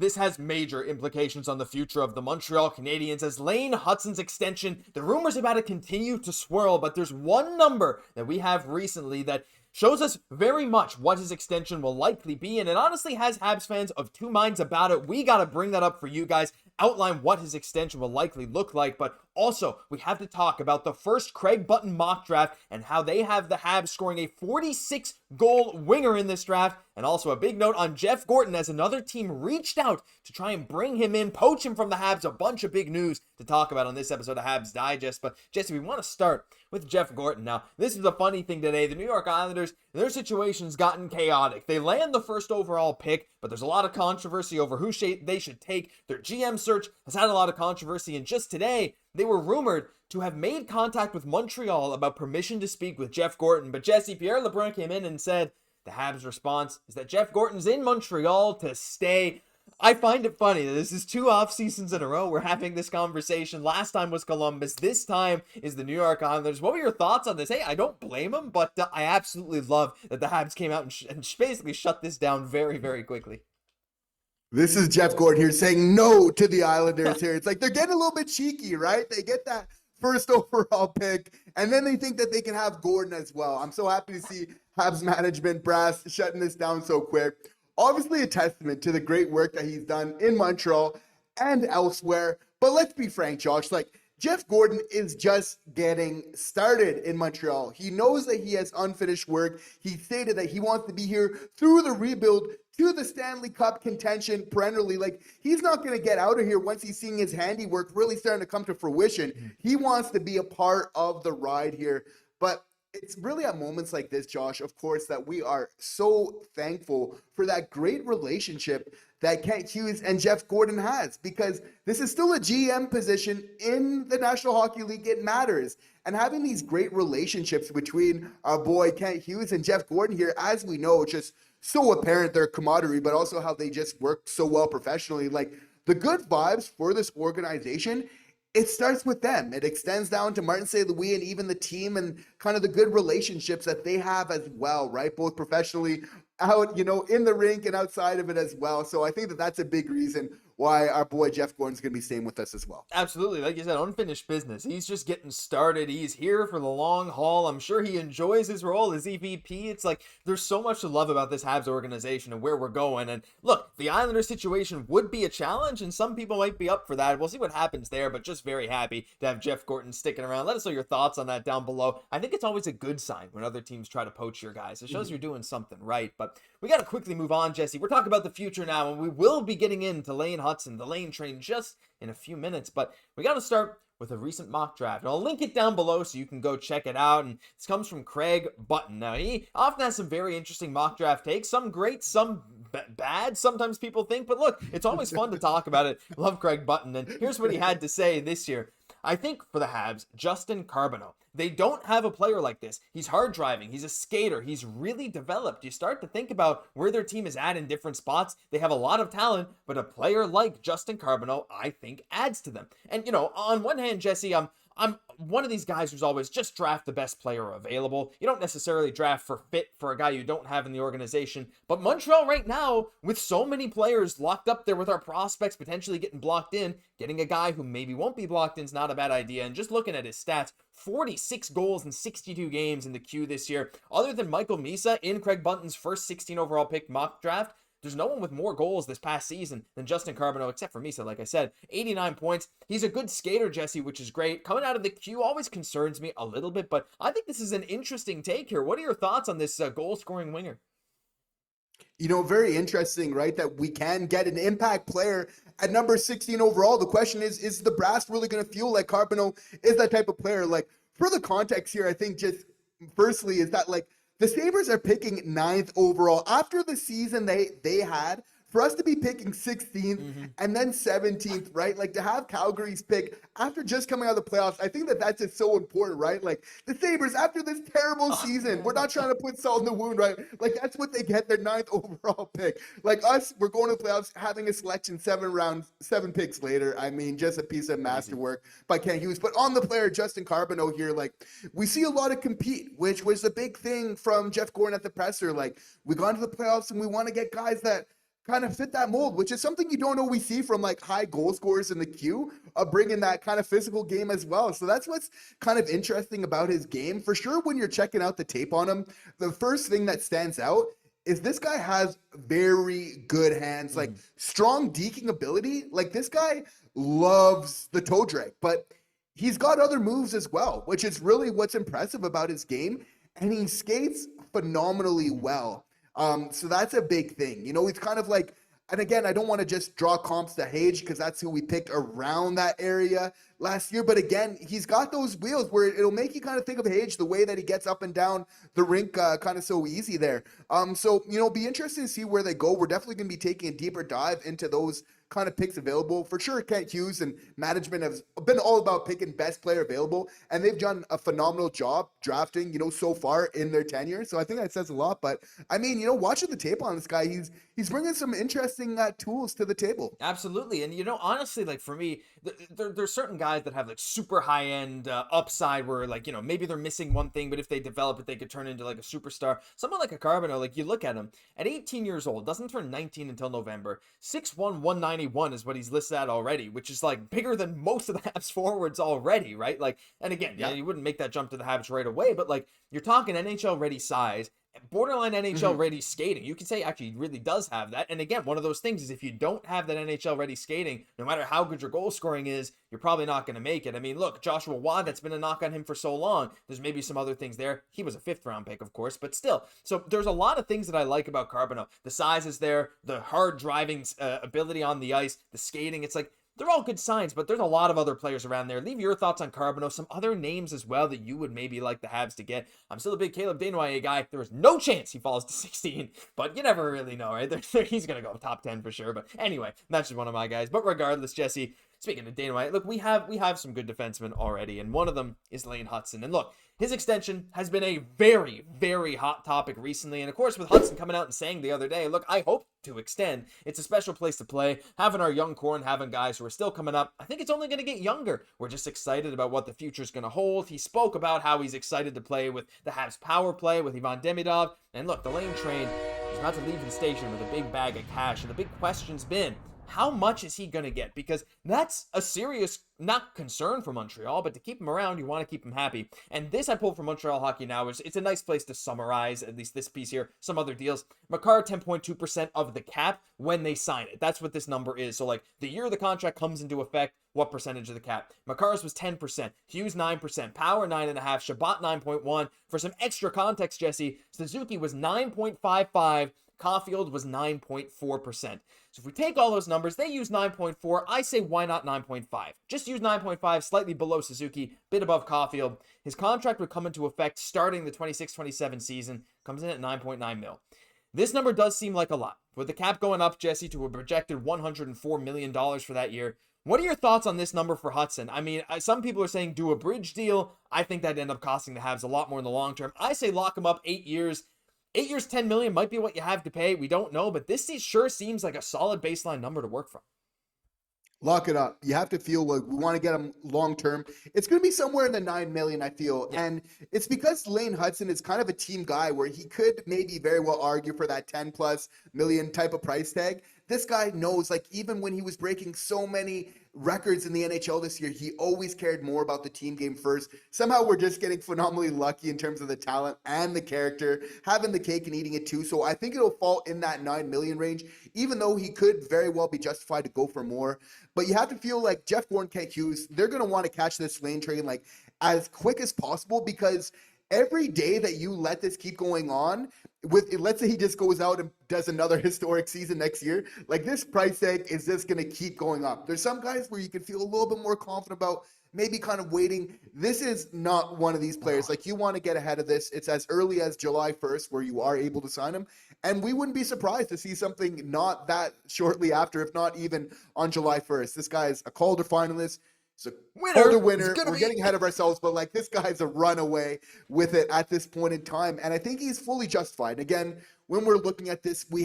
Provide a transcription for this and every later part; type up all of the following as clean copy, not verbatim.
this has major implications on the future of the Montreal Canadiens as Lane Hutson's extension, the rumors about it continue to swirl, but there's one number that we have recently that shows us very much what his extension will likely be, and it honestly has Habs fans of two minds about it. We gotta bring that up for you guys, outline what his extension will likely look like, but also we have to talk about the first Craig Button mock draft and how they have the Habs scoring a 46-goal winger in this draft, and also a big note on Jeff Gorton as another team reached out to try and bring him in, poach him from the Habs. A bunch of big news to talk about on this episode of Habs Digest, but Jesse, we want to start with Jeff Gorton. Now, this is the funny thing today. The New York Islanders, their situation's gotten chaotic. They land the first overall pick, but there's a lot of controversy over who they should take. Their GM search has had a lot of controversy, and just today, they were rumored to have made contact with Montreal about permission to speak with Jeff Gorton. But Jesse, Pierre LeBrun came in and said the Habs' response is that Jeff Gorton's in Montreal to stay. I find it funny that this is 2 off seasons in a row we're having this conversation. Last time was Columbus. This time is the New York Islanders. What were your thoughts on this? Hey, I don't blame them, but I absolutely love that the Habs came out and basically shut this down very, very quickly. This is Jeff Gorton here saying no to the Islanders here. It's like they're getting a little bit cheeky, right? They get that first overall pick, and then they think that they can have Gorton as well. I'm so happy to see Habs management brass shutting this down so quick. Obviously a testament to the great work that he's done in Montreal and elsewhere. But let's be frank, Josh, like Jeff Gorton is just getting started in Montreal. He knows that he has unfinished work. He stated that he wants to be here through the rebuild to the Stanley Cup contention perennially. Like, he's not going to get out of here once he's seeing his handiwork really starting to come to fruition. He wants to be a part of the ride here. But it's really at moments like this, Josh, of course, that we are so thankful for that great relationship that Kent Hughes and Jeff Gorton has, because this is still a GM position in the National Hockey League. It matters. And having these great relationships between our boy Kent Hughes and Jeff Gorton here, as we know, just so apparent their camaraderie, but also how they just work so well professionally. Like, the good vibes for this organization, it starts with them. It extends down to Martin St. Louis and even the team and kind of the good relationships that they have as well, right? Both professionally, out, in the rink and outside of it as well. So I think that that's a big reason why our boy Jeff Gorton's going to be staying with us as well. Absolutely. Like you said, unfinished business. He's just getting started. He's here for the long haul. I'm sure he enjoys his role as EVP. It's like there's so much to love about this Habs organization and where we're going. And look, the Islanders situation would be a challenge, and some people might be up for that. We'll see what happens there, but just very happy to have Jeff Gorton sticking around. Let us know your thoughts on that down below. I think it's always a good sign when other teams try to poach your guys. It shows you're doing something right. But we got to quickly move on, Jesse. We're talking about the future now, and we will be getting into Lane Hutson, the Lane train, just in a few minutes. But we got to start with a recent mock draft. And I'll link it down below so you can go check it out. And this comes from Craig Button. Now, he often has some very interesting mock draft takes. Some great, some bad, sometimes people think. But look, it's always fun to talk about it. Love Craig Button. And here's what he had to say this year. I think for the Habs, Justin Carboneau, they don't have a player like this. He's hard driving. He's a skater. He's really developed. You start to think about where their team is at in different spots. They have a lot of talent, but a player like Justin Carboneau, I think, adds to them. And, on one hand, Jesse, I'm one of these guys who's always just draft the best player available. You don't necessarily draft for fit for a guy you don't have in the organization. But Montreal right now, with so many players locked up there with our prospects potentially getting blocked in, getting a guy who maybe won't be blocked in is not a bad idea. And just looking at his stats, 46 goals in 62 games in the queue this year. Other than Michael Misa in Craig Button's first 16 overall pick mock draft, there's no one with more goals this past season than Justin Carboneau, except for Misa, like I said. 89 points. He's a good skater, Jesse, which is great. Coming out of the queue always concerns me a little bit, but I think this is an interesting take here. What are your thoughts on this goal-scoring winger? Very interesting, right, that we can get an impact player at number 16 overall. The question is the brass really going to feel like Carboneau is that type of player? Like, for the context here, I think just firstly is that, like, the Sabres are picking 9th overall after the season they had. For us to be picking 16th and then 17th, right? Like, to have Calgary's pick after just coming out of the playoffs, I think that that's just so important, right? Like, the Sabres, after this terrible season, we're not trying to put salt in the wound, right? Like, that's what they get, their 9th overall pick. Like us, we're going to the playoffs, having a selection 7 picks later. I mean, just a piece of masterwork by Kent Hughes. But on the player, Justin Carboneau here, like, we see a lot of compete, which was a big thing from Jeff Gorton at the presser. Like, we got into the playoffs and we want to get guys that kind of fit that mold, which is something you don't always see from like high goal scorers in the queue, bringing that kind of physical game as well. So that's what's kind of interesting about his game. For sure, when you're checking out the tape on him, the first thing that stands out is this guy has very good hands, like strong deking ability. Like this guy loves the toe drag, but he's got other moves as well, which is really what's impressive about his game. And he skates phenomenally well. So that's a big thing. You know, he's kind of like, and again, I don't want to just draw comps to Xhekaj because that's who we picked around that area last year. But again, he's got those wheels where it'll make you kind of think of Xhekaj, the way that he gets up and down the rink kind of so easy there. So, you know, be interesting to see where they go. We're definitely going to be taking a deeper dive into those kind of picks available. For sure, Kent Hughes and management have been all about picking best player available, and they've done a phenomenal job drafting, you know, so far in their tenure. So I think that says a lot. But I mean, you know, watching the tape on this guy, he's bringing some interesting tools to the table. Absolutely. And, you know, honestly, like for me, there's certain guys that have like super high end upside where like, you know, maybe they're missing one thing, but if they develop it, they could turn into like a superstar. Someone like a Carbonneau, like you look at him at 18 years old, doesn't turn 19 until November, 6'1", 191 is what he's listed at already, which is like bigger than most of the Habs forwards already, right? Like, and again, yeah, you wouldn't make that jump to the Habs right away, but like you're talking NHL ready size, borderline NHL ready skating. You could say actually he really does have that. And again, one of those things is if you don't have that NHL ready skating, no matter how good your goal scoring is, you're probably not going to make it. I mean, look, Joshua Waugh, that's been a knock on him for so long. There's maybe some other things there. He was a 5th round pick, of course, but still. So there's a lot of things that I like about Carbonneau. The size is there, the hard driving ability on the ice, the skating. It's like, they're all good signs, but there's a lot of other players around there. Leave your thoughts on Carbonneau, some other names as well that you would maybe like the Habs to get. I'm still a big Caleb Desnoyers guy. There is no chance he falls to 16, but you never really know, right? He's going to go top 10 for sure. But anyway, that's just one of my guys. But regardless, Jesse, speaking of Desnoyers, look, we have some good defensemen already, and one of them is Lane Hutson. And look, his extension has been a very, very hot topic recently. And of course, with Hutson coming out and saying the other day, look, I hope to extend. It's a special place to play. Having our young core and having guys who are still coming up, I think it's only going to get younger. We're just excited about what the future is going to hold. He spoke about how he's excited to play with the Habs power play with Ivan Demidov. And look, the Lane train is about to leave the station with a big bag of cash. And the big question's been, how much is he going to get? Because that's a serious, not concern for Montreal, but to keep him around, you want to keep him happy. And this I pulled from Montreal Hockey Now. It's a nice place to summarize, at least this piece here, some other deals. Makar, 10.2% of the cap when they sign it. That's what this number is. So like the year the contract comes into effect, what percentage of the cap? Makar's was 10%, Hughes 9%, Power 9.5%, Shabbat 9.1%. For some extra context, Jesse, Suzuki was 9.55%, Caufield was 9.4%. So if we take all those numbers, they use 9.4. I say, why not 9.5? Just use 9.5, slightly below Suzuki, bit above Caufield. His contract would come into effect starting the 26-27 season. Comes in at 9.9 mil. This number does seem like a lot. With the cap going up, Jesse, to a projected $104 million for that year. What are your thoughts on this number for Hutson? I mean, some people are saying do a bridge deal. I think that'd end up costing the Habs a lot more in the long term. I say lock him up 8 years. 8 years, $10 million might be what you have to pay. We don't know, but this sure seems like a solid baseline number to work from. Lock it up. You have to feel like we want to get him long term. It's going to be somewhere in the 9 million, I feel. Yeah. And it's because Lane Hutson is kind of a team guy where he could maybe very well argue for that 10 plus million type of price tag. This guy knows, like, even when he was breaking so many records in the NHL this year, he always cared more about the team game first. Somehow we're just getting phenomenally lucky in terms of the talent and the character, having the cake and eating it too. So I think it'll fall in that 9 million range, even though he could very well be justified to go for more. But you have to feel like Jeff Gorton, Kent Hughes, they're going to want to catch this Lane train like as quick as possible, because every day that you let this keep going on, with, let's say he just goes out and does another historic season next year, like this price tag is just going to keep going up. There's some guys where you can feel a little bit more confident about maybe kind of waiting. This is not one of these players. Like, you want to get ahead of this. It's as early as July 1st where you are able to sign him. And we wouldn't be surprised to see something not that shortly after, if not even on July 1st. This guy is a Calder finalist. He's a Calder winner. We're getting ahead of ourselves, but like, this guy's a runaway with it at this point in time. And I think he's fully justified. Again, when we're looking at this, we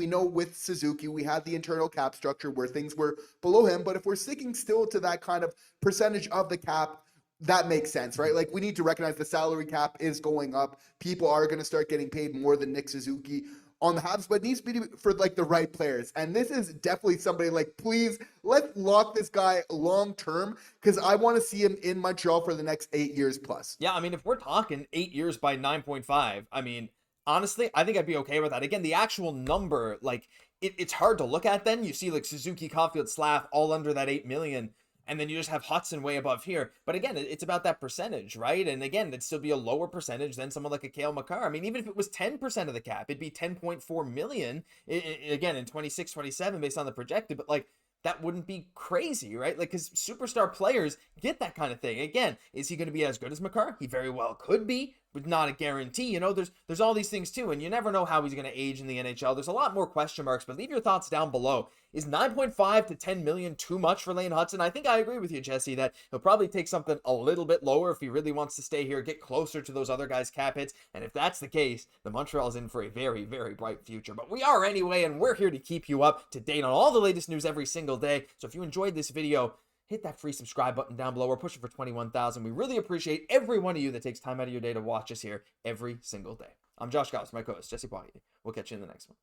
know with Suzuki, we had the internal cap structure where things were below him. But if we're sticking still to that kind of percentage of the cap, that makes sense, right? Like, we need to recognize the salary cap is going up. People are going to start getting paid more than Nick Suzuki on the Habs, but it needs to be for like the right players. And this is definitely somebody like, please, let's lock this guy long term because I want to see him in Montreal for the next 8 years plus. Yeah, I mean, if we're talking 8 years by 9.5, I mean, honestly, I think I'd be okay with that. Again, the actual number, like, it's hard to look at then. You see, like, Suzuki, Caufield, Slaf, all under that 8 million. And then you just have Hutson way above here. But again, it's about that percentage, right? And again, it'd still be a lower percentage than someone like a Cale Makar. I mean, even if it was 10% of the cap, it'd be 10.4 million, again, in 26, 27, based on the projected. But, like, that wouldn't be crazy, right? Like, because superstar players get that kind of thing. Again, is he going to be as good as Makar? He very well could be, but not a guarantee. You know, there's all these things too, and you never know how he's going to age in the NHL. There's a lot more question marks, but leave your thoughts down below. Is 9.5 to 10 million too much for Lane Hutson? I think I agree with you, Jesse, that he'll probably take something a little bit lower if he really wants to stay here, get closer to those other guys' cap hits. And if that's the case, the Montreal's in for a very, very bright future. But we are anyway, and we're here to keep you up to date on all the latest news every single day. So if you enjoyed this video, hit that free subscribe button down below. We're pushing for 21,000. We really appreciate every one of you that takes time out of your day to watch us here every single day. I'm Josh Gosse, my co-host, Jesse Poirier. We'll catch you in the next one.